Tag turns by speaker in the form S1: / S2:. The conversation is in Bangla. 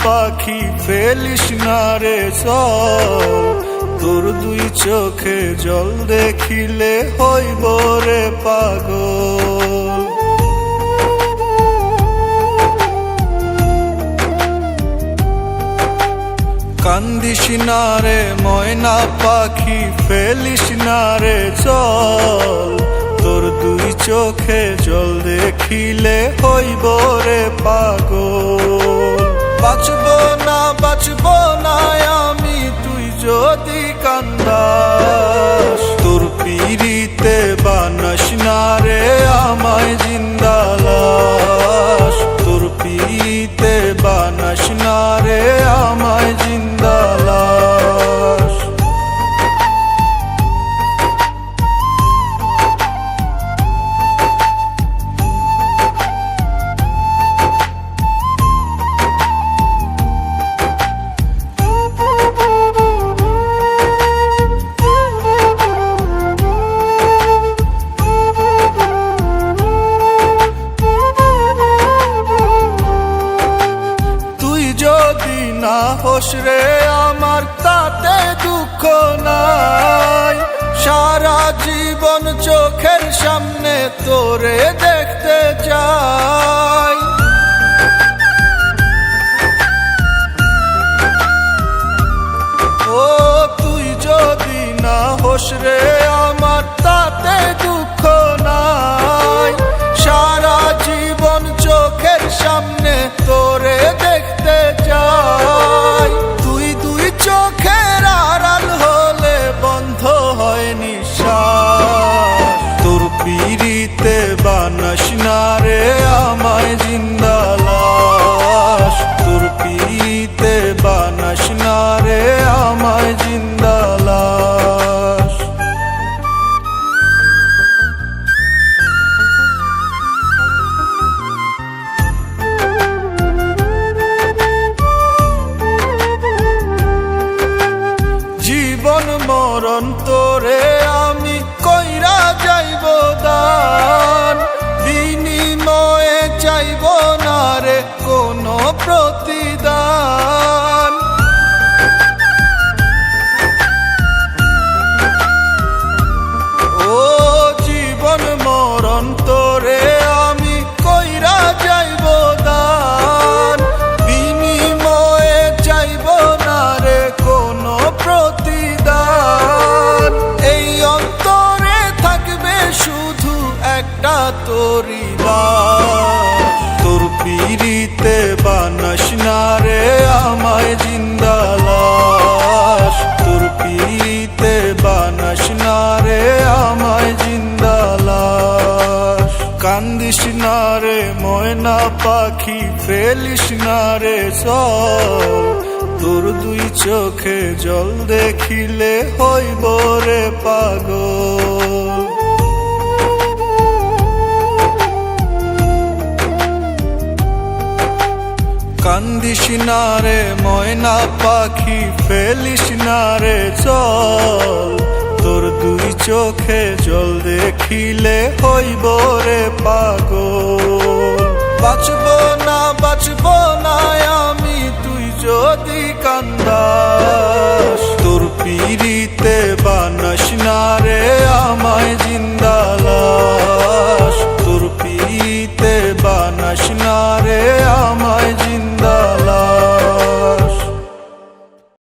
S1: পাখি ফেলিস না রে চল, তোর দুই চোখে জল দেখিলে হইব রে পাগল। কান্দিস না রে ময়না পাখি ফেলিস না রে চল, তোর দুই চোখে জল দেখিলে হইব রে পাগল। বাঁচব না আমি তুই যদি কান্দাস, তোর পিরিতে বানাস না রে আমায় জিন্দা লাশ, তোর পিরিতে বানাস না রে আমায় জিন্দা লাশ। না হোস রে আমার তাতে দুঃখ নাই, সারা জীবন চোখের সামনে তোরে দেখতে চাই। ও তুই যদি না হোস রে আমার তাতে দুঃখ নাই, সারা জীবন চোখের সামনে তোরে দেখতে চাই। তুই দুই চোখের আড়াল হলে বন্ধ হয় নিঃশ্বাস, তোর পিরিতে বানাস না রে আমায় জিন্দা লাশ, তোর পিরিতে বানাস না রে আমায় জিন্দা লাশ। জীবন মরণ তোরে আমি কইরা যাইব দান, বিনিময়ে চাইব না রে কোনো প্রতিদান। ও জীবন মরণ তোরে আমি কইরা যাইব দান, বিনিময়ে চাইব না রে কোনো প্রতিদান। এই অন্তরে থাকবে শুধু একটা তোরি লাশ, তোর পিরিতে বানাস না রে আমায় জিন্দা লাশ, তোর পিরিতে বানাস না রে আমায় জিন্দা লাশ। কান্দিস না রে ময়না পাখি ফেলিস না রে চল, তোর দুই চোখে জল দেখিলে হইব রে পাগল। কান্দিস না রে ময়না পাখি ফেলিস না রে চল, তোর দুই চোখে জল দেখিলে হইব রে